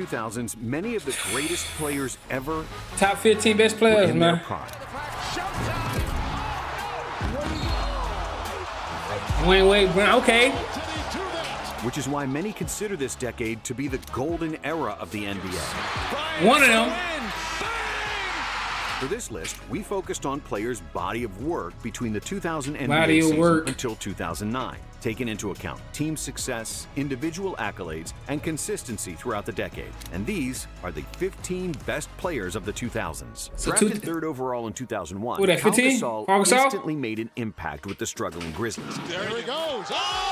2000s, many of the greatest players ever Top 15 best players, in man. their prime. Dwyane Wade, okay. Which is why many consider this decade to be the golden era of the NBA. One of them. For this list, we focused on players' body of work between the 2000 NBA Body of season work. until 2009, taking into account team success, individual accolades, and consistency throughout the decade. And these are the 15 best players of the 2000s. So Drafted third overall in 2001, Who that, Pau 15? Gasol Pau Gasol? instantly made an impact with the struggling Grizzlies. There he goes. Oh!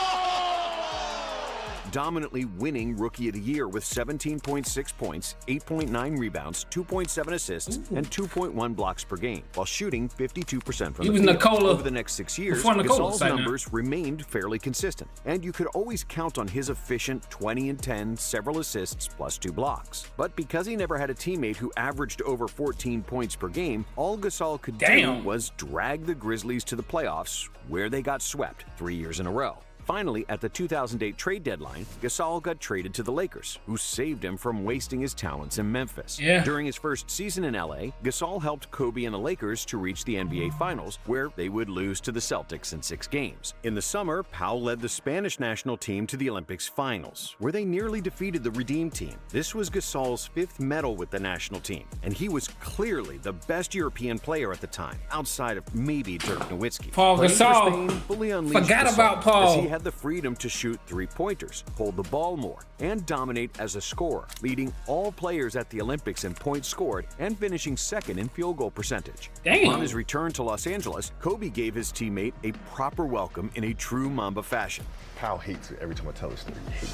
Dominantly winning Rookie of the Year with 17.6 points, 8.9 rebounds, 2.7 assists, and 2.1 blocks per game, while shooting 52% from He the was field. Nikola Over the next 6 years, before Nikola's Gasol's side now. numbers remained fairly consistent, and you could always count on his efficient 20 and 10, several assists, plus 2 blocks. But because he never had a teammate who averaged over 14 points per game, all Gasol could do was drag the Grizzlies to the playoffs, where they got swept 3 years in a row. Finally, at the 2008 trade deadline, Gasol got traded to the Lakers, who saved him from wasting his talents in Memphis. During his first season in LA, Gasol helped Kobe and the Lakers to reach the NBA Finals, where they would lose to the Celtics in 6 games. In the summer, Pau led the Spanish national team to the Olympics Finals, where they nearly defeated the Redeem team. This was Gasol's 5th medal with the national team, and he was clearly the best European player at the time, outside of maybe Dirk Nowitzki. Pau Playing for Gasol. Spain fully unleashed Forgot Gasol, about Pau. as he had the freedom to shoot 3-pointers, hold the ball more, and dominate as a scorer, leading all players at the Olympics in points scored and finishing second in field goal percentage. Damn. On his return to Los Angeles, Kobe gave his teammate a proper welcome in a true Mamba fashion. Pau hates it every time I tell this story. He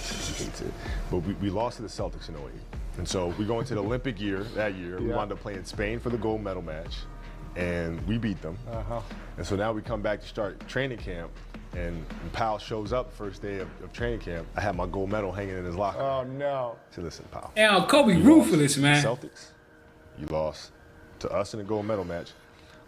hates it. But we lost to the Celtics in 08. And so we go into the Olympic year that year. We wound up playing Spain for the gold medal match, and we beat them. And so now we come back to start training camp, and Pau shows up first day of training camp. I had my gold medal hanging in his locker. Oh, no. I said, listen, Pau. Yeah, Kobe ruthless, man. Celtics, you lost to us in the gold medal match.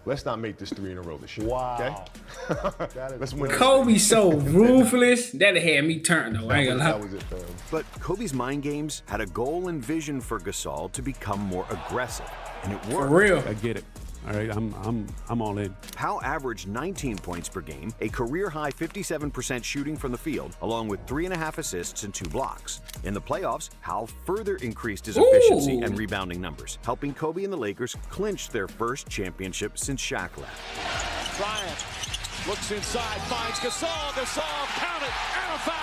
Let's not make this 3 in a row this year. Wow. Okay? Let's win. Kobe so ruthless. That had me turned, though. I ain't gonna lie. That was it, fam. But Kobe's mind games had a goal and vision for Gasol to become more aggressive, and it worked. For real. I get it. All right, I'm all in. Pau averaged 19 points per game, a career-high 57% shooting from the field, along with 3.5 assists and 2 blocks. In the playoffs, Pau further increased his efficiency and rebounding numbers, helping Kobe and the Lakers clinch their first championship since Shaq left. Bryant looks inside, finds Gasol, count it, and a foul!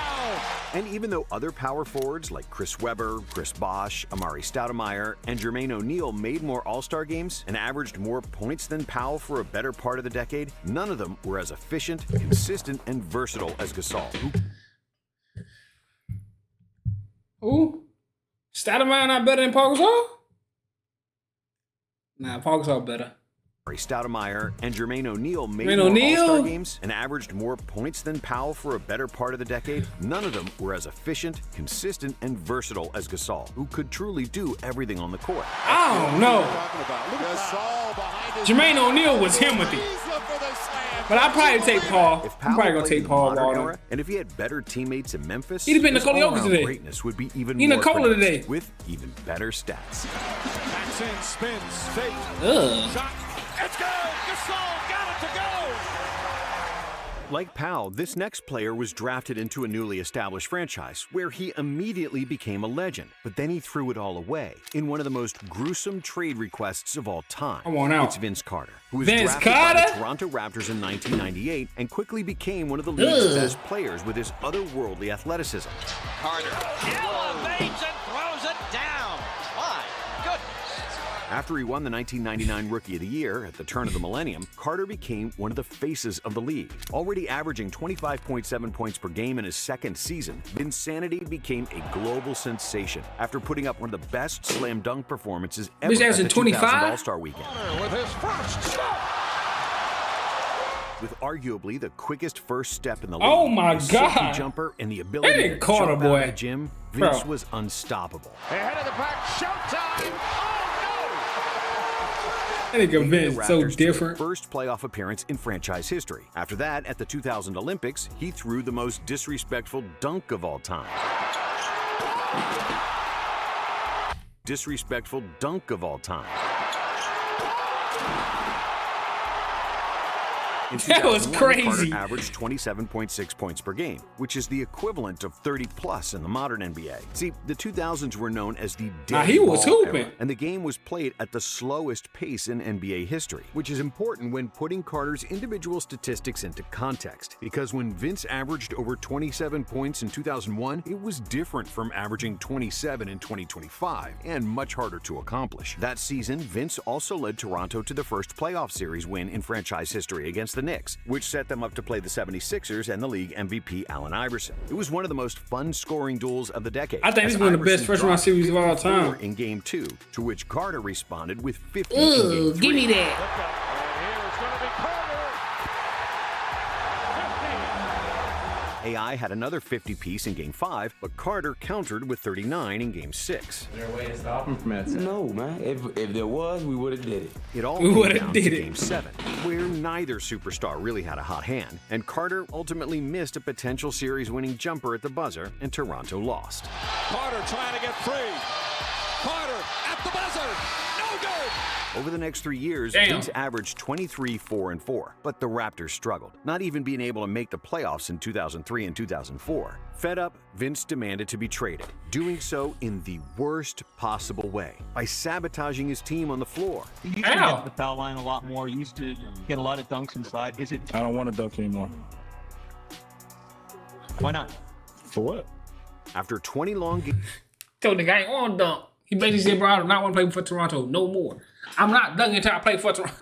And even though other power forwards like Chris Webber, Chris Bosh, Amari Stoudemire, and Jermaine O'Neal made more All-Star games and averaged more points than Pau for a better part of the decade, none of them were as efficient, consistent, and versatile as Gasol. Who? Stoudemire not better than Pau Gasol? Nah, Pau Gasol better. Amari Stoudemire and Jermaine O'Neal made Jermaine more O'Neal? All-Star games and averaged more points than Pau for a better part of the decade. None of them were as efficient, consistent, and versatile as Gasol, who could truly do everything on the court. I don't know. Jermaine O'Neal was Timothy. But I'd probably take Paul. If I'm Pau probably gonna played take Paul in the modern Ball. era, and if he had better teammates in Memphis, He'd have been his Nikola Jokic all-around today. greatness would be even He more Nikola pronounced, today. with even better stats. Backs in, spins, fake, Ugh. shot, it's good! Gasol got it to go! Like Pau, this next player was drafted into a newly established franchise where he immediately became a legend, but then he threw it all away in one of the most gruesome trade requests of all time. Come on out. It's Vince Carter, who was Vince drafted by Carter? the Toronto Raptors in 1998 and quickly became one of the league's best players with his otherworldly athleticism. Carter elevates and throws it down. My goodness. After he won the 1999 Rookie of the Year at the turn of the millennium, Carter became one of the faces of the league. Already averaging 25.7 points per game in his second season, Vinsanity became a global sensation after putting up one of the best slam dunk performances ever He's at averaging the 2000 25? All-Star Weekend. With his first shot! With arguably the quickest first step in the league, Oh my a silky God. jumper, and the ability That to ain't Carter, jump boy. out of the gym, Vince Bro. was unstoppable. Ahead of the pack, showtime! Oh I think of Leading the Vince so Raptors to different. their first playoff appearance in franchise history. After that, at the 2000 Olympics, he threw the most disrespectful dunk of all time. disrespectful dunk of all time. In That was 2001, crazy. Carter averaged 27.6 points per game, which is the equivalent of 30-plus in the modern NBA. See, the 2000s were known as the dead he was ball hooping. era, and the game was played at the slowest pace in NBA history, which is important when putting Carter's individual statistics into context. Because when Vince averaged over 27 points in 2001, it was different from averaging 27 in 2025, and much harder to accomplish. That season, Vince also led Toronto to the first playoff series win in franchise history against the Knicks, which set them up to play the 76ers and the league MVP Allen Iverson. It was one of the most fun-scoring duels of the decade. I think this is one of the best first-round series of all time. In Game 2, to which Carter responded with 50 in Ugh, Game 3. give me that. AI had another 50-piece in Game 5, but Carter countered with 39 in Game 6. Is there a way to stop him from that? No, man. If there was, we would have did it. It all We came would've down to did it. Game 7, where neither superstar really had a hot hand, and Carter ultimately missed a potential series-winning jumper at the buzzer, and Toronto lost. Carter trying to get free. Carter at the buzzer. No good. Over the next 3 years, Damn. Vince averaged 23, 4, and 4, but the Raptors struggled, not even being able to make the playoffs in 2003 and 2004. Fed up, Vince demanded to be traded, doing so in the worst possible way, by sabotaging his team on the floor. He used to Ow. get the foul line a lot more. He used to get a lot of dunks inside. Is it? I don't want to dunk anymore. Why not? For what? After 20 long games, Told the guy, I ain't want to dunk. He basically said, bro, I do not want to play for Toronto no more. I'm not dunking until I play for Toronto.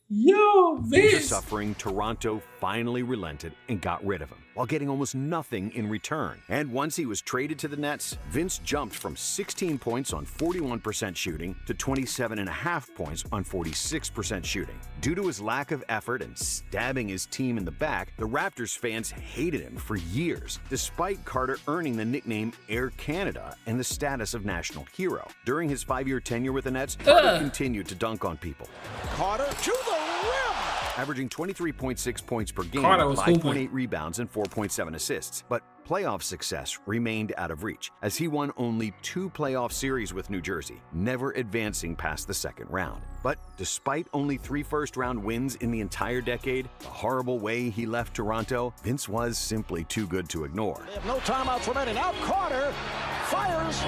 Yo, After Vince. suffering, Toronto finally relented and got rid of him, while getting almost nothing in return. And once he was traded to the Nets, Vince jumped from 16 points on 41% shooting to 27.5 points on 46% shooting. Due to his lack of effort and stabbing his team in the back, the Raptors fans hated him for years, despite Carter earning the nickname Air Canada and the status of national hero. During his 5-year tenure with the Nets, Carter continued to dunk on people, Carter to the rim. averaging 23.6 points per game, Carter was 5.8 hooping. rebounds, and 4.7 assists. But playoff success remained out of reach, as he won only 2 playoff series with New Jersey, never advancing past the second round. But despite only 3 first-round wins in the entire decade, the horrible way he left Toronto, Vince was simply too good to ignore. They have no timeouts remaining. Now Carter fires.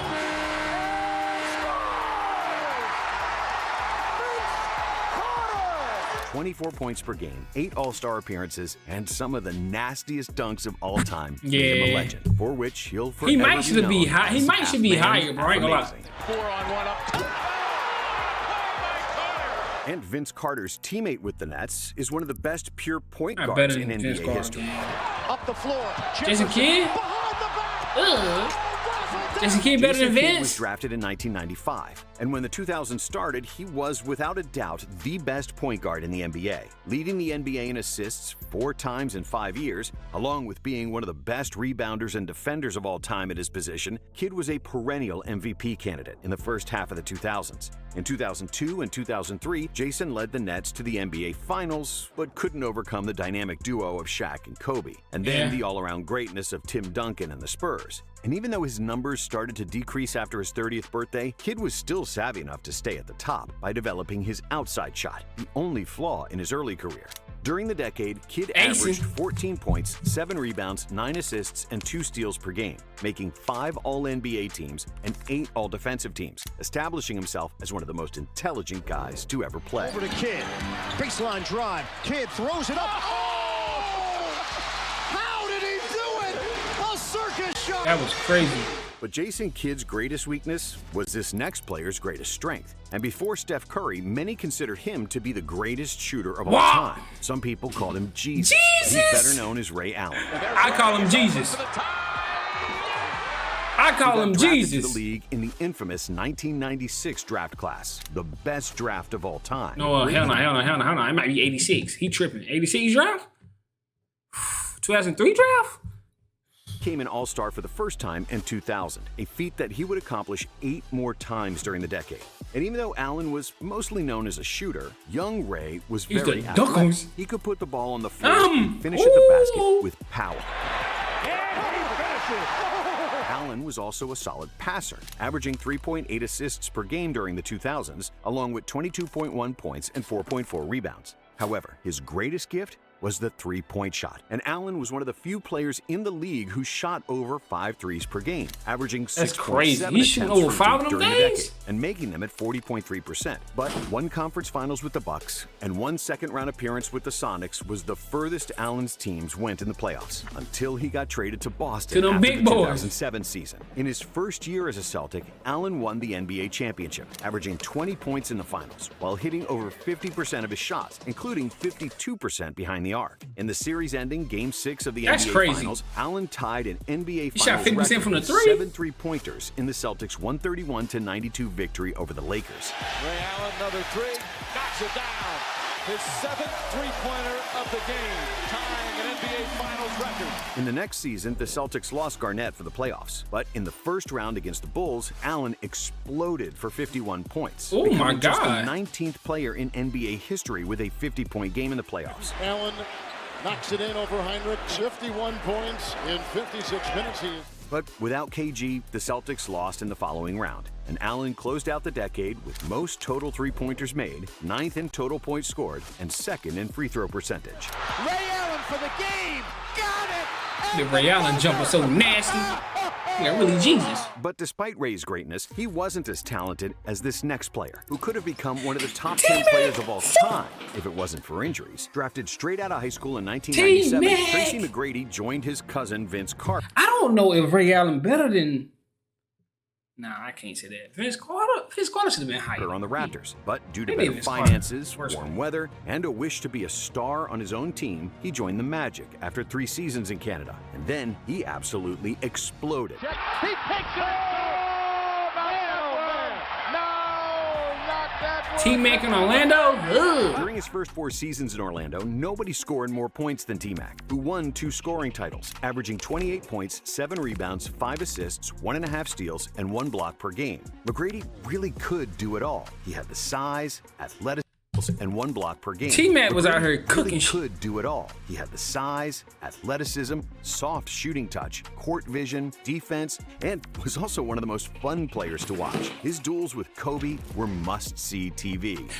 24 points per game, 8 All-Star appearances, and some of the nastiest dunks of all time made him a Yeah. legend, for which he'll forever He might should be known high. He as might should be Half-Man, higher, bro. I ain't gonna lie. Half-Amazing. 4-on-1 up. And Vince Carter's teammate with the Nets is one of the best pure point Not guards better in than Vince NBA Carter. history. Up the floor. Jason Kidd? Behind the back. Ugh. Jason Kidd better than Jason Kidd was Vince? drafted in 1995, and when the 2000s started, he was, without a doubt, the best point guard in the NBA, leading the NBA in assists 4 times in 5 years. Along with being one of the best rebounders and defenders of all time at his position, Kidd was a perennial MVP candidate in the first half of the 2000s. In 2002 and 2003, Jason led the Nets to the NBA Finals, but couldn't overcome the dynamic duo of Shaq and Kobe, and then the all-around greatness of Tim Duncan and the Spurs. And even though his numbers started to decrease after his 30th birthday, Kidd was still savvy enough to stay at the top by developing his outside shot, the only flaw in his early career. During the decade, Kidd averaged 14 points, 7 rebounds, 9 assists, and 2 steals per game, making 5 All-NBA teams and 8 All-Defensive teams, establishing himself as one of the most intelligent guys to ever play. Over to Kidd. Baseline drive. Kidd throws it up. Oh! How did he do it? A circus shot. That was crazy. But Jason Kidd's greatest weakness was this next player's greatest strength. And before Steph Curry, many considered him to be the greatest shooter of all time. Some people called him Jesus. He's better known as Ray Allen. I call him Jesus. I call him Drafted Jesus. to the league in the infamous 1996 draft class, the best draft of all time. No, hell no. It might be 86. He tripping. 86 draft? 2003 draft? Became an All-Star for the first time in 2000, a feat that he would accomplish 8 more times during the decade. And even though Allen was mostly known as a shooter, young Ray was He's very the athletic. dunkers. He could put the ball on the floor and finish at the basket with power. Allen was also a solid passer, averaging 3.8 assists per game during the 2000s, along with 22.1 points and 4.4 rebounds. However, his greatest gift was the three-point shot, and Allen was one of the few players in the league who shot over 5 threes per game, averaging 6.7 He's shooting over 5 of them during the days? decade, and making them at 40.3%. But one conference finals with the Bucks and one second-round appearance with the Sonics was the furthest Allen's teams went in the playoffs, until he got traded to Boston them after big the boys. 2007 season. In his first year as a Celtic, Allen won the NBA championship, averaging 20 points in the finals, while hitting over 50% of his shots, including 52% behind the arc. In the series-ending Game 6 of the That's NBA crazy. Finals, Allen tied an NBA He shot Finals 50% record from the with three? 7 three-pointers in the Celtics' 131-92 victory over the Lakers. Ray Allen, another three, knocks it down. His 7th three-pointer of the game, tying an NBA Finals record. In the next season, the Celtics lost Garnett for the playoffs, but in the first round against the Bulls, Allen exploded for 51 points. Oh my becoming just the God. 19th player in NBA history with a 50-point game in the playoffs. Allen knocks it in over Heinrich, 51 points in 56 minutes. But without KG, the Celtics lost in the following round, and Allen closed out the decade with most total three-pointers made, 9th in total points scored, and 2nd in free throw percentage. Ray Allen for the game, got it! The Ray Allen jumper so nasty. Yeah, really Jesus. But despite Ray's greatness, he wasn't as talented as this next player, who could have become one of the top 10 players of all time if it wasn't for injuries. Drafted straight out of high school in 1997, T-Mac. Tracy McGrady joined his cousin Vince Carter. I don't know if Ray Allen better than... Nah, I can't say that. Vince Carter should have been higher. On the Raptors, but due to Maybe better Vince Carter. finances, First warm one. weather, and a wish to be a star on his own team, he joined the Magic after 3 seasons in Canada, and then he absolutely exploded. He takes it! T-Mac in Orlando? Ugh. During his first 4 seasons in Orlando, nobody scored more points than T-Mac, who won 2 scoring titles, averaging 28 points, 7 rebounds, 5 assists, 1.5 steals, and 1 block per game. McGrady really could do it all. He had the size, athleticism, and 1 block per game. T-Mac was out McGrady here cooking really shit. could do it all. He had the size, athleticism, soft shooting touch, court vision, defense, and was also one of the most fun players to watch. His duels with Kobe were must-see TV.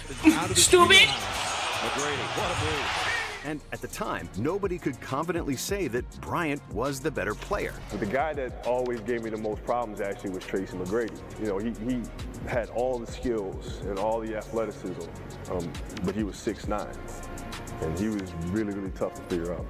Stupid. McGrady, what a move. And at the time, nobody could confidently say that Bryant was the better player. But the guy that always gave me the most problems actually was Tracy McGrady. You know, he had all the skills and all the athleticism, but he was 6'9", and he was really, really tough to figure out.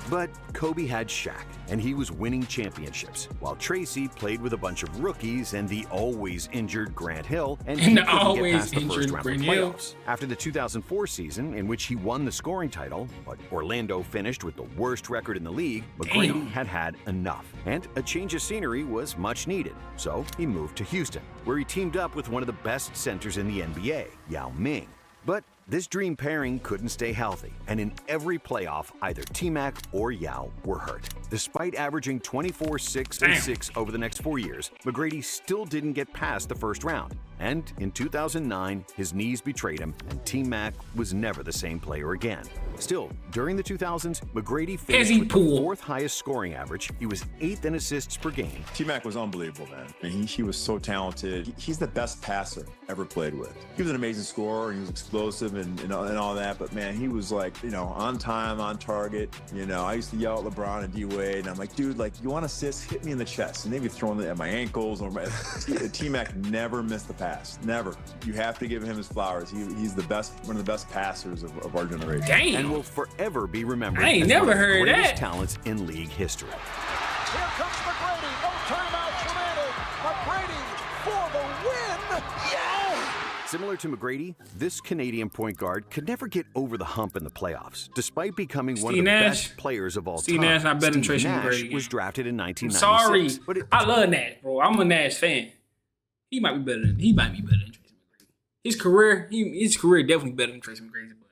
But Kobe had Shaq, and he was winning championships, while Tracy played with a bunch of rookies and the always injured Grant Hill, and he the couldn't always get past the first injured round of Grant Hill. playoffs. After the 2004 season, in which he won the scoring title, but Orlando finished with the worst record in the league, McGrady had enough, and a change of scenery was much needed. So he moved to Houston, where he teamed up with one of the best centers in the NBA, Yao Ming. But this dream pairing couldn't stay healthy, and in every playoff, either T-Mac or Yao were hurt. Despite averaging 24, 6, and 6 over the next 4 years, McGrady still didn't get past the first round. And in 2009, his knees betrayed him, and T-Mac was never the same player again. Still, during the 2000s, McGrady finished with the 4th highest scoring average. He was 8th in assists per game. T-Mac was unbelievable, man. I mean, he was so talented. He's the best passer ever played with. He was an amazing scorer, and he was explosive and all that, but man, he was like, you know, on time, on target. You know, I used to yell at LeBron and D-Wade, and I'm like, dude, like, you want assists? Hit me in the chest. And they'd be throwing it at my ankles. Or T-Mac never missed the pass. Never. You have to give him his flowers. He's the best, one of the best passers of our generation. Damn. And will forever be remembered I ain't as never one of the heard greatest that. talents in league history. Here comes McGrady, no timeouts remaining. McGrady for the win. Yeah! Similar to McGrady, this Canadian point guard could never get over the hump in the playoffs, despite becoming one of the best players of all time. Steve Nash not better than Steve Tracy Nash McGrady. was drafted in 1996. Sorry, but I love Nash, bro. I'm a Nash fan. He might be better than Tracy McGrady. His career definitely better than Tracy McGrady, but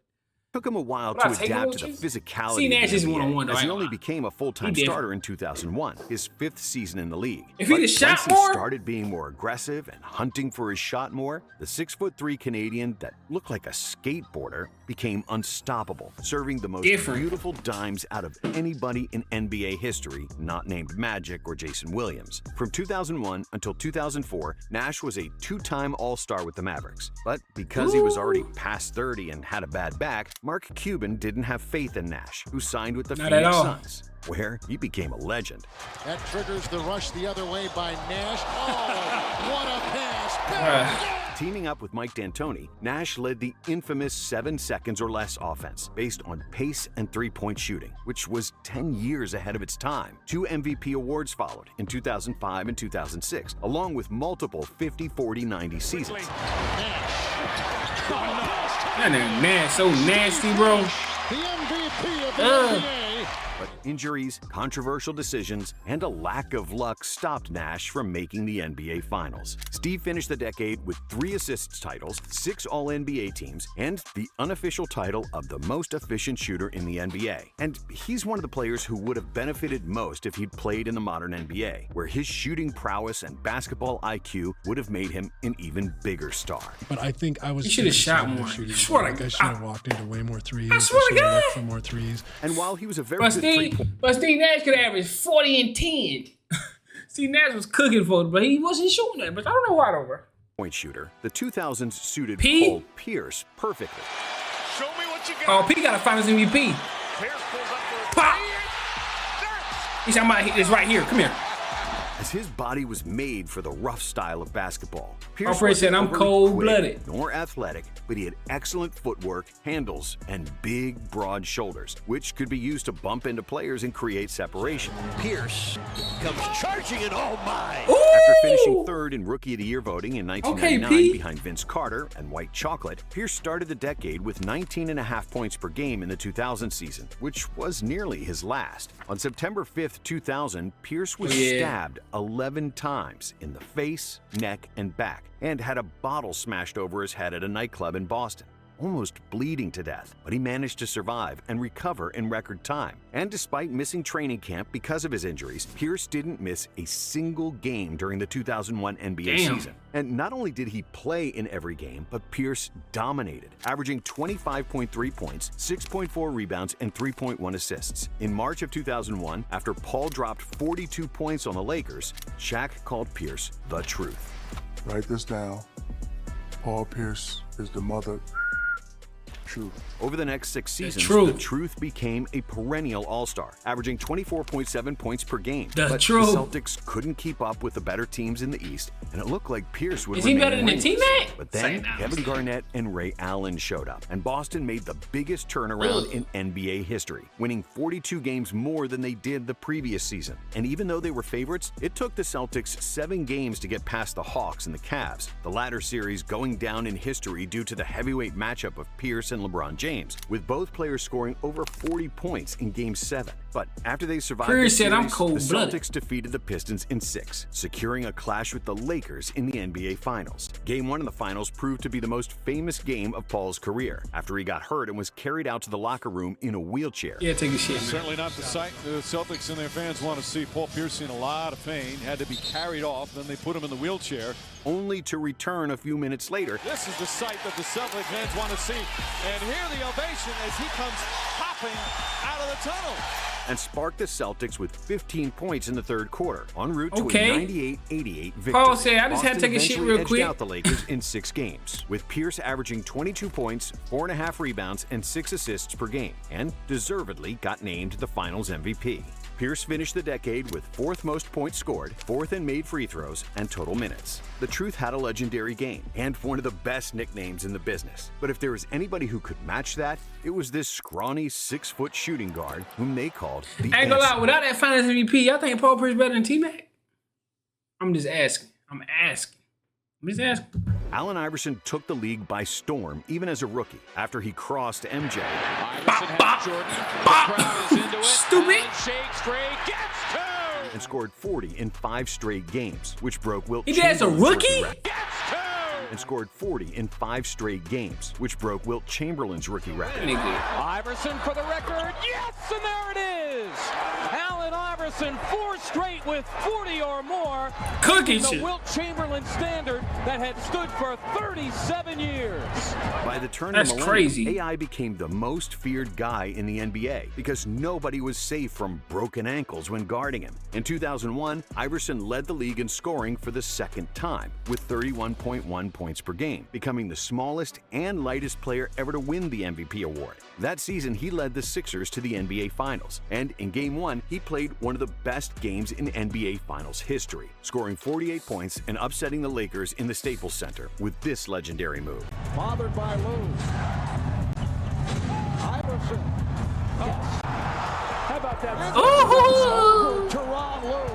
Took him a while But I to take adapt to him the with you. physicality See, Nash of the is NBA, one-on-one, as he though. only became a full-time He different. starter in 2001, his 5th season in the league. If he'd But have shot once he more- started being more aggressive and hunting for his shot more, the 6'3" Canadian that looked like a skateboarder became unstoppable, serving the most Different. beautiful dimes out of anybody in NBA history, not named Magic or Jason Williams. From 2001 until 2004, Nash was a 2-time All-Star with the Mavericks. But because he was already past 30 and had a bad back, Mark Cuban didn't have faith in Nash, who signed with the Not at Phoenix all. Suns, where he became a legend. That triggers the rush the other way by Nash. Oh, what a pass. Teaming up with Mike D'Antoni, Nash led the infamous 7 seconds or less offense based on pace and three-point shooting, which was 10 years ahead of its time. 2 MVP awards followed in 2005 and 2006, along with multiple 50, 40, 90 seasons. That nigga Nash so nasty, bro. The MVP of the NBA. But injuries, controversial decisions, and a lack of luck stopped Nash from making the NBA Finals. Steve finished the decade with 3 assists titles, 6 All-NBA teams, and the unofficial title of the most efficient shooter in the NBA. And he's one of the players who would have benefited most if he'd played in the modern NBA, where his shooting prowess and basketball IQ would have made him an even bigger star. But I think I was. He should have shot concerned more. with shooting. Swear to Like, I God. should have walked into way more threes. I swear to should have God. looked for more threes. And while he was a very But good Steve Nash could average 40 and 10. Steve Nash was cooking for it, but he wasn't shooting it. But I don't know why, though, bro. point shooter, the 2000s suited P? Paul Pierce perfectly. Show me what you Oh, P got a Finals MVP. Pop! He's talking about it's right here. Come here. As his body was made for the rough style of basketball. Alfred said, wasn't "I'm overly cold-blooded." quick Nor athletic, but he had excellent footwork, handles, and big, broad shoulders, which could be used to bump into players and create separation. Pierce comes charging and oh my. After finishing 3rd in Rookie of the Year voting in 1999 P. behind Vince Carter and White Chocolate, Pierce started the decade with 19.5 points per game in the 2000 season, which was nearly his last. On September 5th, 2000, Pierce was stabbed 11 times in the face, neck, and back, and had a bottle smashed over his head at a nightclub in Boston, almost bleeding to death, but he managed to survive and recover in record time. And despite missing training camp because of his injuries, Pierce didn't miss a single game during the 2001 NBA season. And not only did he play in every game, but Pierce dominated, averaging 25.3 points, 6.4 rebounds, and 3.1 assists. In March of 2001, after Paul dropped 42 points on the Lakers, Shaq called Pierce the truth. Write this down. Paul Pierce is the mother truth. Over the next 6 seasons, truth. the Truth became a perennial all-star, averaging 24.7 points per game. The but truth. the Celtics couldn't keep up with the better teams in the East, and it looked like Pierce would Is he remain better than winless. T-Mac? But Say then it now. Kevin Garnett and Ray Allen showed up, and Boston made the biggest turnaround in NBA history, winning 42 games more than they did the previous season. And even though they were favorites, it took the Celtics 7 games to get past the Hawks and the Cavs, the latter series going down in history due to the heavyweight matchup of Pierce and LeBron James, with both players scoring over 40 points in Game 7. But after they survived Pierce the said, "I'm series, the cold-blooded." Celtics defeated the Pistons in 6, securing a clash with the Lakers in the NBA Finals. Game 1 of the Finals proved to be the most famous game of Paul's career, after he got hurt and was carried out to the locker room in a wheelchair. Yeah, take a shit, man. Certainly not the sight the Celtics and their fans want to see. Paul Pierce in a lot of pain, had to be carried off, then they put him in the wheelchair. Only to return a few minutes later. This is the sight that the Celtic fans want to see. And here the ovation as he comes hopping out of the tunnel. And sparked the Celtics with 15 points in the 3rd quarter, en route to Okay. a 98-88 victory. Paul said, "I just had to Boston take a shit eventually real edged quick." out the Lakers in 6 games, with Pierce averaging 22 points, 4.5 rebounds, and 6 assists per game, and deservedly got named the Finals MVP. Pierce finished the decade with 4th most points scored, 4th in made free throws, and total minutes. The Truth had a legendary game, and one of the best nicknames in the business. But if there was anybody who could match that, it was this scrawny 6-foot shooting guard whom they called the I ain't gonna lie, Answer. without that Finals MVP, y'all think Paul Pierce better than T-Mac? I'm just asking. I'm just asking. Allen Iverson took the league by storm, even as a rookie, after he crossed MJ. Stupid. And scored 40 in 5 straight games, which broke Wilt He did as a Chamberlain's rookie? record. and scored 40 in 5 straight games, which broke Wilt Chamberlain's rookie record. Iverson for the record. Yes, and there it is. Allen Iverson, 4 straight with 40 or more. Cooking the shit. Wilt Chamberlain standard that had stood for 37 years. By the turn That's of the millennium, crazy. AI became the most feared guy in the NBA because nobody was safe from broken ankles when guarding him. In 2001, Iverson led the league in scoring for the second time with 31.1 points per game, becoming the smallest and lightest player ever to win the MVP award. That season, he led the Sixers to the NBA Finals, and in Game 1, he played one of the best games in NBA Finals history, scoring 48 points and upsetting the Lakers in the Staples Center with this legendary move. Bothered by Lou. Iverson. Yes. How about that? Teron Lou.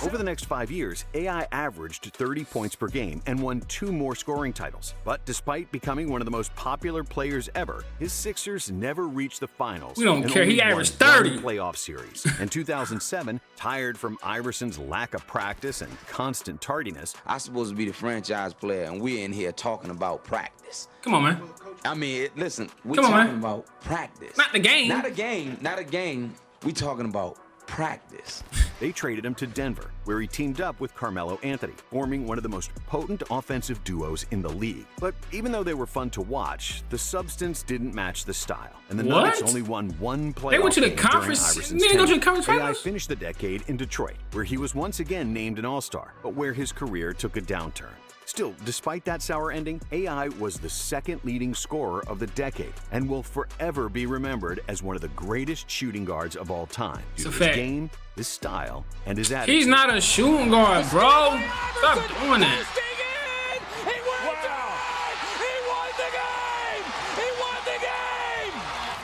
Over the next 5 years, AI averaged 30 points per game and won 2 more scoring titles. But despite becoming one of the most popular players ever, his Sixers never reached the finals. We don't and care. only He won averaged 30. one playoff series. In 2007, tired from Iverson's lack of practice and constant tardiness, I'm supposed to be the franchise player, and we're in here talking about practice. Come on, man. I mean, listen, we're Come on, talking man. about practice. Not the game. Not a game. Not a game. We talking about practice. they traded him to Denver, where he teamed up with Carmelo Anthony, forming one of the most potent offensive duos in the league. But even though they were fun to watch, the substance didn't match the style, and the Nuggets only won one playoff They went to the game during conference. Iverson's They didn't go to the tenure. conference AI finals? finished the decade in Detroit, where he was once again named an All-Star, but where his career took a downturn. Still, despite that sour ending, AI was the second leading scorer of the decade and will forever be remembered as one of the greatest shooting guards of all time due to his game, his style, and his attitude. He's not a shooting guard, bro. Stop doing that.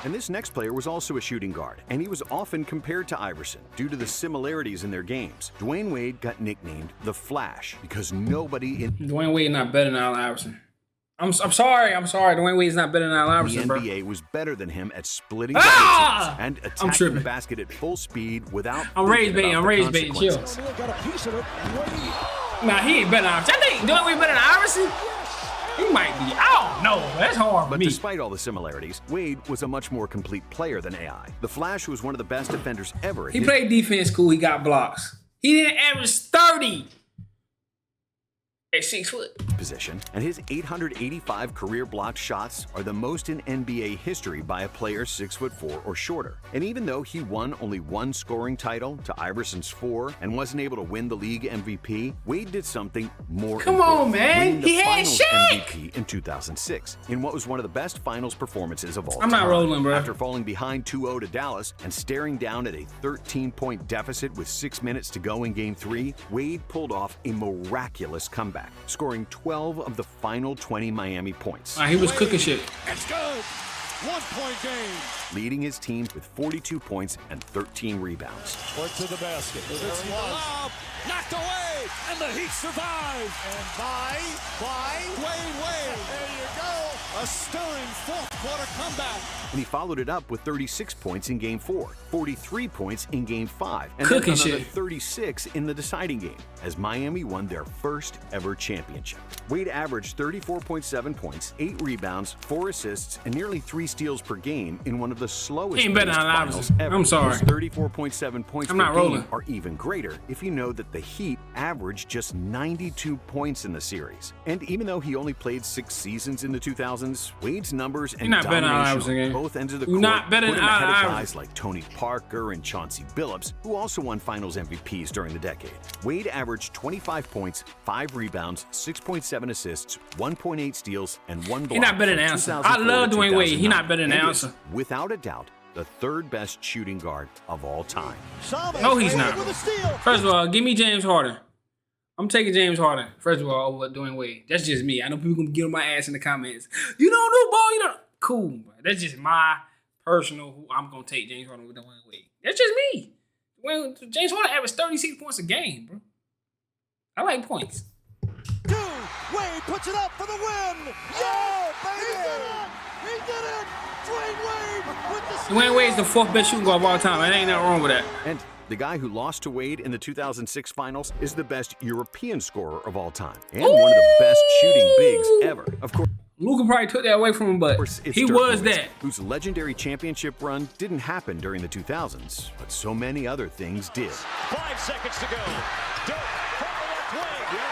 And this next player was also a shooting guard, and he was often compared to Iverson due to the similarities in their games. Dwyane Wade got nicknamed the Flash because nobody in Dwyane Wade not better than Allen Iverson. I'm sorry. Dwyane Wade is not better than Allen Iverson, the bro. NBA was better than him at splitting positions and attacking the basket at full speed without. I'm raised baiting. Chill. Nah, he ain't better than Iverson. I think Dwyane Wade better than Iverson. He might be. I don't know. That's hard for me. But despite all the similarities, Wade was a much more complete player than AI. The Flash was one of the best defenders ever. He played defense cool. He got blocks. He didn't average 30 at 6 foot. Position, and his 885 career blocked shots are the most in NBA history by a player 6'4" or shorter. And even though he won only one scoring title to Iverson's 4 and wasn't able to win the league MVP, Wade did something more Come important, on, man. winning the He had Finals Shaq. MVP in 2006 in what was one of the best Finals performances of all I'm time. not rolling, bro. After falling behind 2-0 to Dallas and staring down at a 13-point deficit with 6 minutes to go in Game 3, Wade pulled off a miraculous comeback, scoring 12 of the final 20 Miami points. He was cooking shit. It's good. 1-point game. Leading his team with 42 points and 13 rebounds. Or to the basket. It's lob. Knocked away. And the Heat survive. And by Wade. There you go. A stirring fourth-quarter comeback. And he followed it up with 36 points in Game 4, 43 points in Game 5, and Cooking then another shit. 36 in the deciding game, as Miami won their first ever championship. Wade averaged 34.7 points, 8 rebounds, 4 assists, and nearly 3 steals per game in one of the slowest He ain't better than finals Iverson. ever. I'm sorry. Those 34.7 points I'm per not game rolling. are even greater if you know that the Heat averaged just 92 points in the series. And even though he only played 6 seasons in the 2000s, Wade's numbers and You're not better than domination Iverson, on gang. both ends of the You're court not better put than him ahead of Iverson. guys like Tony Parker and Chauncey Billups, who also won Finals MVPs during the decade. Wade averaged 25 points, 5 rebounds, 6.7 assists, 1.8 steals, and 1 block. He not better than from Allen. 2004 I love to Dwyane Wade. He not 2009, better than and Allen. is, without a doubt, the third best shooting guard of all time. No, he's not. First of all, give me James Harden. I'm taking James Harden, first of all, over Dwyane Wade. That's just me. I know people gonna get on my ass in the comments. You don't know ball, you don't. Cool, bro. That's just my personal. I'm gonna take James Harden with Dwyane Wade. That's just me. James Harden averaged 36 points a game, bro. I like points. Wade puts it up for the win. Yeah, baby. He did it. Dwyane Wade with the Dwyane Wade's the 4th best shooting guard of all time. There ain't nothing wrong with that. And The guy who lost to Wade in the 2006 finals is the best European scorer of all time and one of the best shooting bigs ever. Of course, Luka probably took that away from him, but he Dirk was Nowitzki, that. whose legendary championship run didn't happen during the 2000s, but so many other things did. 5 seconds to go. Dirk from the left wing.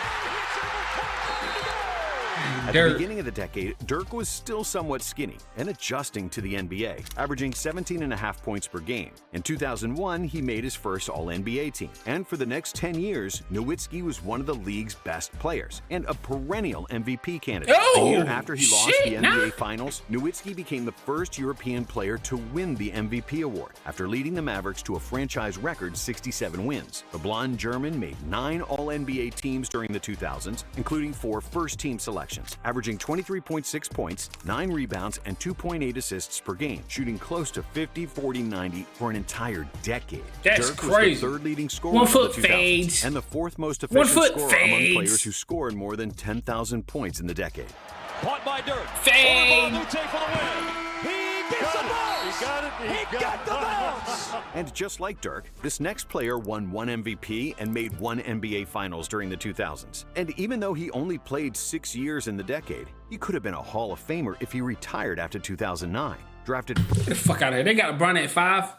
At the beginning of the decade, Dirk was still somewhat skinny and adjusting to the NBA, averaging 17.5 points per game. In 2001, he made his first All-NBA team. And for the next 10 years, Nowitzki was one of the league's best players and a perennial MVP candidate. A year after he lost the NBA Finals, Nowitzki became the first European player to win the MVP award after leading the Mavericks to a franchise record 67 wins. The blonde German made 9 All-NBA teams during the 2000s, including 4 first-team selections, averaging 23.6 points, 9 rebounds, and 2.8 assists per game, shooting close to 50, 40, 90 for an entire decade. That's Dirk crazy. was the third leading scorer 1 of foot the 2000s fades. and the 4th most efficient scorer among fades. players who scored more than 10,000 points in the decade. Caught by Dirk. Fade. For the win. He gets the bounce. He got the bounce. And just like Dirk, this next player won 1 MVP and made 1 NBA Finals during the 2000s. And even though he only played 6 years in the decade, he could have been a Hall of Famer if he retired after 2009. Drafted. Get the fuck out of here. They got LeBron at 5.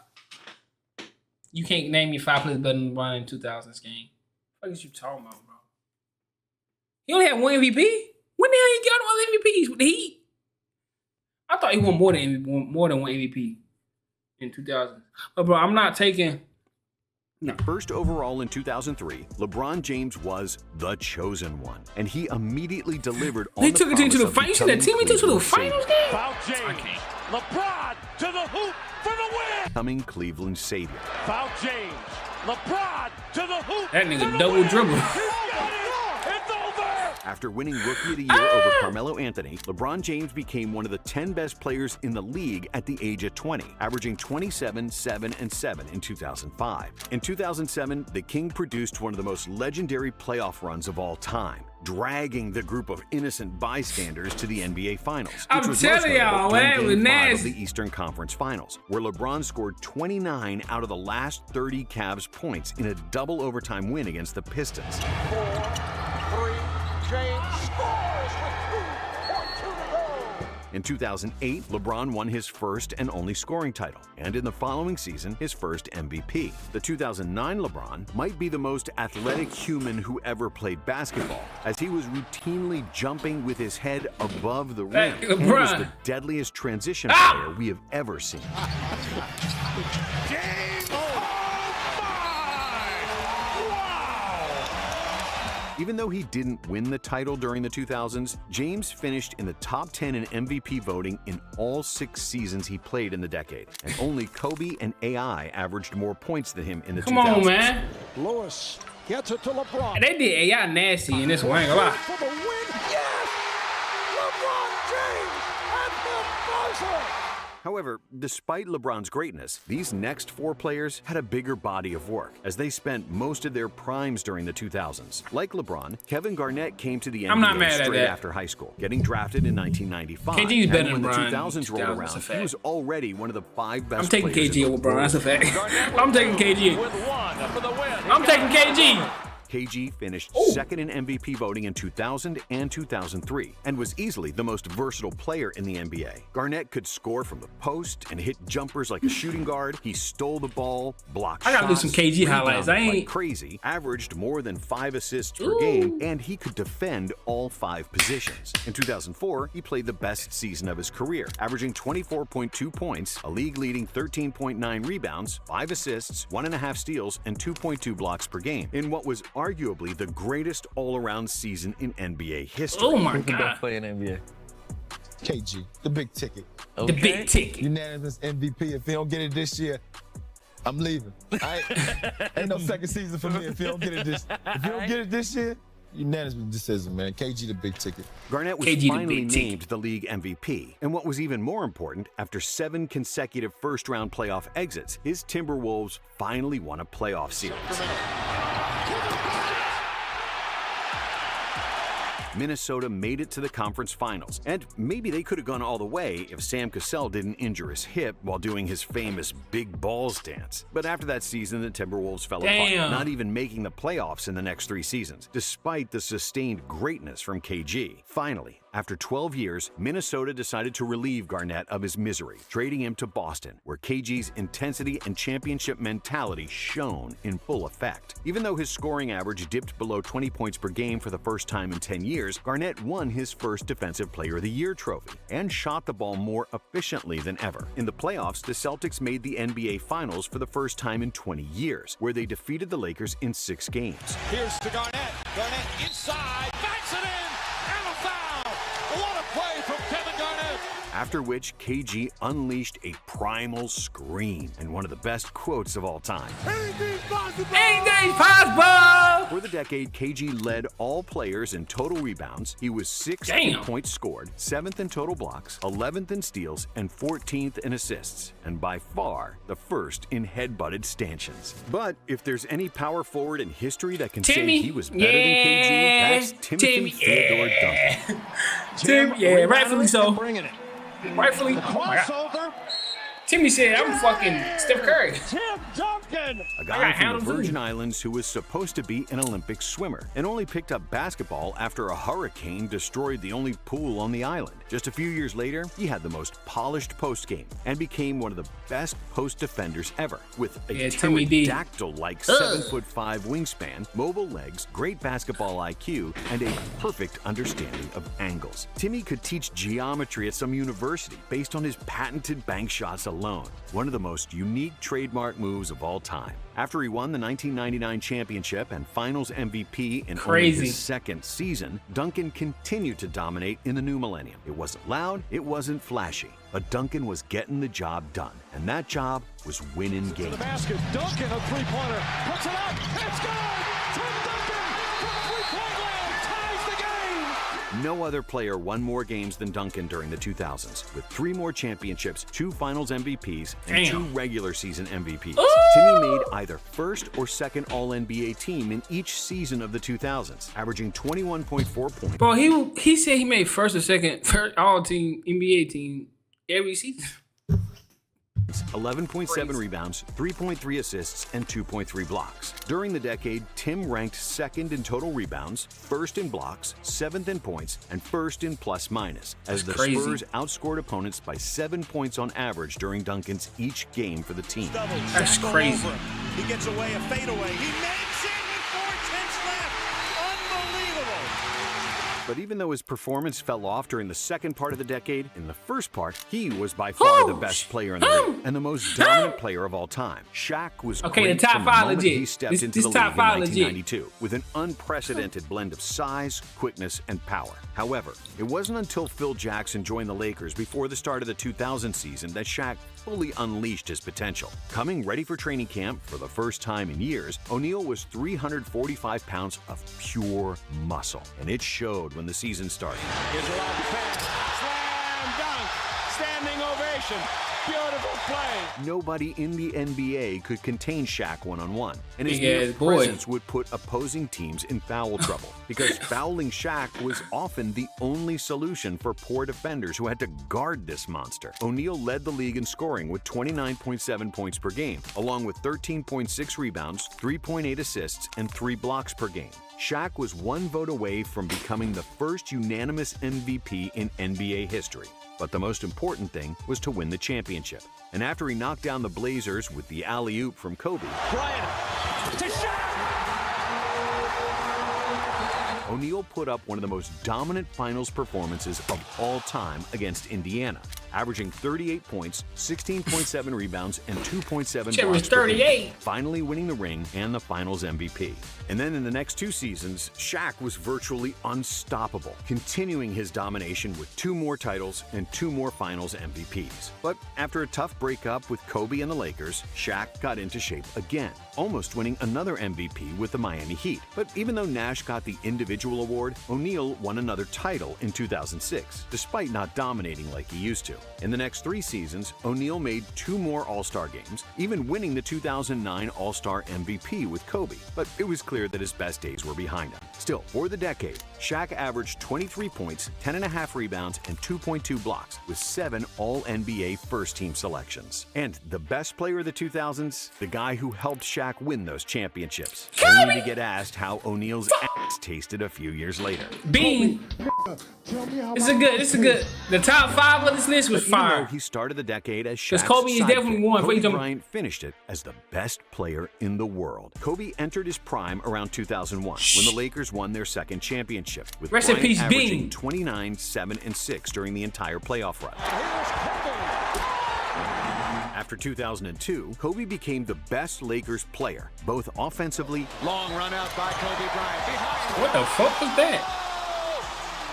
You can't name me 5 players better than LeBron in 2000s game. What the fuck is you talking about, bro? He only had 1 MVP? When the hell he got all MVPs with the Heat? I thought he won more than 1 MVP in 2000. But bro, I'm not taking. No. First overall in 2003, LeBron James was the chosen one, and he immediately delivered on He the took a team to the promise of finals. You see that team he took to the becoming finals game? Foul James. LeBron to the hoop for the win. becoming Cleveland's savior. Foul James. LeBron to the hoop. That nigga double dribble. It's over. After winning Rookie of the Year over Carmelo Anthony, LeBron James became one of the 10 best players in the league at the age of 20, averaging 27, 7, and 7 in 2005. In 2007, the King produced one of the most legendary playoff runs of all time, dragging the group of innocent bystanders to the NBA Finals. I'm telling y'all, man, it was Game 5 nasty. of the Eastern Conference Finals, where LeBron scored 29 out of the last 30 Cavs points in a double overtime win against the Pistons. 4-3. James scores with 2.2 to go. In 2008, LeBron won his first and only scoring title, and in the following season, his first MVP. The 2009 LeBron might be the most athletic human who ever played basketball, as he was routinely jumping with his head above the rim. He was the deadliest transition player we have ever seen. James! Even though he didn't win the title during the 2000s, James finished in the top 10 in MVP voting in all 6 seasons he played in the decade. And only Kobe and AI averaged more points than him in the 2000s. Come on, man. Lewis gets it to LeBron. And they did AI nasty in this one, I ain't gonna lie. For the win, yes! LeBron James at the buzzer! However, despite LeBron's greatness, these next 4 players had a bigger body of work, as they spent most of their primes during the 2000s. Like LeBron, Kevin Garnett came to the NBA straight after high school, getting drafted in 1995. KG's better and when than the LeBron. 2000s rolled around, he was already one of the 5 best I'm taking players KG in the over LeBron, world. that's a fact. I'm taking KG. With 1 for the win. I'm taking KG. KG finished second in MVP voting in 2000 and 2003 and was easily the most versatile player in the NBA. Garnett could score from the post and hit jumpers like a shooting guard. He stole the ball, blocked shots, I gotta do some KG highlights. I ain't like crazy, averaged more than 5 assists per game, and he could defend all 5 positions. In 2004, he played the best season of his career, averaging 24.2 points, a league-leading 13.9 rebounds, 5 assists, 1.5 steals, and 2.2 blocks per game in what was arguably the greatest all-around season in NBA history. Oh my Who can God. best play in NBA? KG, the big ticket. The big ticket. Unanimous MVP. If he don't get it this year, I'm leaving. Ain't no second season for me if he don't get it this. If he don't get it this year, unanimous decision, man. KG the big ticket. Garnett was finally named the league MVP. And what was even more important, after 7 consecutive first-round playoff exits, his Timberwolves finally won a playoff series. Minnesota made it to the conference finals, and maybe they could have gone all the way if Sam Cassell didn't injure his hip while doing his famous big balls dance. But after that season, the Timberwolves fell apart, not even making the playoffs in the next 3 seasons, despite the sustained greatness from KG. Finally, after 12 years, Minnesota decided to relieve Garnett of his misery, trading him to Boston, where KG's intensity and championship mentality shone in full effect. Even though his scoring average dipped below 20 points per game for the first time in 10 years, Garnett won his first Defensive Player of the Year trophy and shot the ball more efficiently than ever. In the playoffs, the Celtics made the NBA Finals for the first time in 20 years, where they defeated the Lakers in 6 games. Here's to Garnett. Garnett inside, backs it in, and a foul. What a play from Kevin Garnett. After which, KG unleashed a primal scream and one of the best quotes of all time. Anything's possible! For the decade, KG led all players in total rebounds. He was 6th in points scored, 7th in total blocks, 11th in steals, and 14th in assists, and by far the first in head-butted stanchions. But if there's any power forward in history that can say he was better than KG, that's Timothy Theodore Duncan. Rightfully so. Bringing it. Rightfully. Crossover. Timmy said, I'm fucking Steph Curry. Tim Duncan. A guy from the Virgin Islands who was supposed to be an Olympic swimmer and only picked up basketball after a hurricane destroyed the only pool on the island. Just a few years later, he had the most polished post game and became one of the best post defenders ever, with a pterodactyl-like 7'5" wingspan, mobile legs, great basketball IQ, and a perfect understanding of angles. Timmy could teach geometry at some university based on his patented bank shots alone, one of the most unique trademark moves of all time. After he won the 1999 championship and Finals MVP in only his 2nd season, Duncan continued to dominate in the new millennium. It wasn't loud, it wasn't flashy, but Duncan was getting the job done, and that job was winning games. To the basket, Duncan, a three-pointer, puts it up, it's good! Tim Duncan from three-point land ties the game! No other player won more games than Duncan during the 2000s, with 3 more championships, 2 Finals MVPs, and 2 regular season MVPs. Timmy made either first or second All-NBA team in each season of the 2000s, averaging 21.4 points. Bro, he said he made first or second All-Team NBA team every season. 11.7 rebounds, 3.3 assists, and 2.3 blocks. During the decade, Tim ranked 2nd in total rebounds, 1st in blocks, 7th in points, and 1st in plus-minus, as the Spurs outscored opponents by 7 points on average during Duncan's each game for the team. That's crazy. He gets away a fadeaway. He makes it with 4:10 left. Unbelievable. But even though his performance fell off during the second part of the decade, in the first part, he was by far the best player in the league and the most dominant player of all time. Shaq was great the top from the 5 moment legit. he stepped into the league in 1992 with an unprecedented blend of size, quickness, and power. However, it wasn't until Phil Jackson joined the Lakers before the start of the 2000 season that Shaq fully unleashed his potential. Coming ready for training camp for the first time in years, O'Neal was 345 pounds of pure muscle, and it showed when the season started. Here's a long pass. Slam dunk. Standing ovation. Beautiful play. Nobody in the NBA could contain Shaq one-on-one, and his Big mere ass boy. presence would put opposing teams in foul trouble, because fouling Shaq was often the only solution for poor defenders who had to guard this monster. O'Neal led the league in scoring with 29.7 points per game, along with 13.6 rebounds, 3.8 assists, and 3 blocks per game. Shaq was 1 vote away from becoming the first unanimous MVP in NBA history. But the most important thing was to win the championship. And after he knocked down the Blazers with the alley-oop from Kobe, Bryant to Shaq. O'Neal put up one of the most dominant finals performances of all time against Indiana, averaging 38 points, 16.7 rebounds, and 2.7 Shit was blocks per game, 38. finally winning the ring and the finals MVP. And then in the next 2 seasons, Shaq was virtually unstoppable, continuing his domination with 2 more titles and 2 more finals MVPs. But after a tough breakup with Kobe and the Lakers, Shaq got into shape again, almost winning another MVP with the Miami Heat. But even though Nash got the individual award, O'Neal won another title in 2006, despite not dominating like he used to. In the next 3 seasons, O'Neal made 2 more All-Star games, even winning the 2009 All-Star MVP with Kobe. But it was clear that his best days were behind him. Still, for the decade, Shaq averaged 23 points, 10.5 rebounds, and 2.2 blocks, with 7 All-NBA first-team selections. And the best player of the 2000s, the guy who helped Shaq win those championships. Only to get asked how O'Neal's ass tasted a few years later. Bean. It's a good. The top 5 of this list was fire. He started the decade as Shaq's Kobe is definitely one. Kobe Bryant finished it as the best player in the world. Kobe entered his prime around 2001 when the Lakers won their second championship, with Rest in Bryant peace, averaging Bean. 29, 7, and 6 during the entire playoff run. After 2002, Kobe became the best Lakers player, both offensively. Long run out by Kobe Bryant. Behind. What the fuck was that?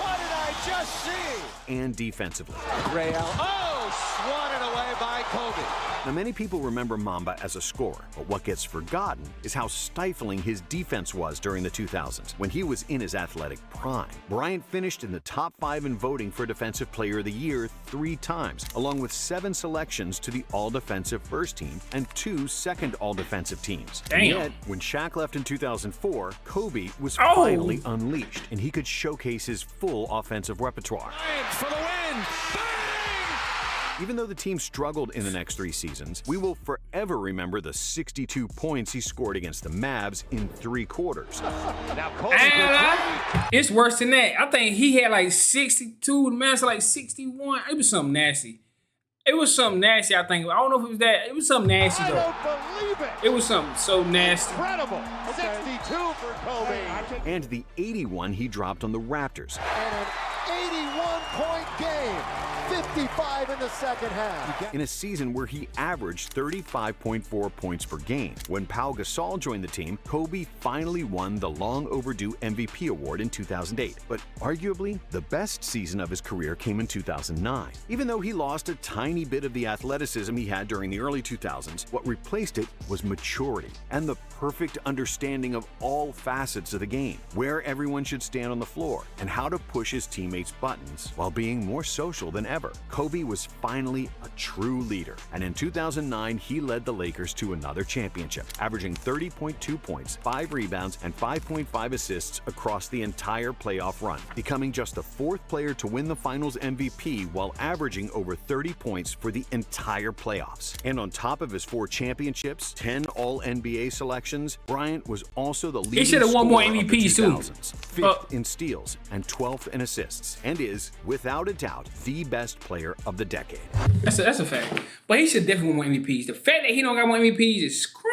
What did I just see? And defensively. Ray Allen. Oh, swatted away by Kobe. Now, many people remember Mamba as a scorer, but what gets forgotten is how stifling his defense was during the 2000s, when he was in his athletic prime. Bryant finished in the top 5 in voting for Defensive Player of the Year 3 times, along with 7 selections to the All-Defensive First Team and 2 second All-Defensive teams. Damn. And yet, when Shaq left in 2004, Kobe was finally unleashed, and he could showcase his full offensive repertoire. Bryant for the win. Even though the team struggled in the next 3 seasons, we will forever remember the 62 points he scored against the Mavs in 3 quarters. Now Kobe. It's worse than that. I think he had like 62, the Mavs like 61. It was something nasty. I think. I don't know if it was that. It was something nasty though. I don't believe it. It was something so nasty. Incredible. 62 for Kobe. And the 81 he dropped on the Raptors. And an 81-point game. 55 in the second half. In a season where he averaged 35.4 points per game. When Pau Gasol joined the team, Kobe finally won the long-overdue MVP award in 2008. But arguably, the best season of his career came in 2009. Even though he lost a tiny bit of the athleticism he had during the early 2000s, what replaced it was maturity and the perfect understanding of all facets of the game, where everyone should stand on the floor, and how to push his teammates' buttons while being more social than ever. Kobe was finally a true leader, and in 2009 he led the Lakers to another championship, averaging 30.2 points, 5 rebounds, and 5.5 assists across the entire playoff run, becoming just the 4th player to win the Finals MVP while averaging over 30 points for the entire playoffs. And on top of his 4 championships, 10 All-NBA selections, Bryant was also the leading should have won more scorer of the MVPs too. 2000s, 5th in steals and 12th in assists, and is, without a doubt, the best player of the decade. That's a fact. But he should definitely win more MVPs. The fact that he don't got more MVPs is criminal.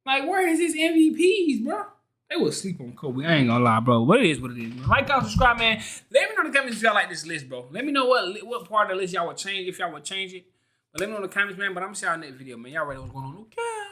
Like, where is his MVPs, bro? They will sleep on Kobe. I ain't gonna lie, bro. But it is what it is, man. Like, comment, subscribe, man. Let me know in the comments if y'all like this list, bro. Let me know what part of the list y'all would change, if y'all would change it. But let me know in the comments, man. But I'm gonna see y'all in the next video, man. Y'all ready what's going on? Okay.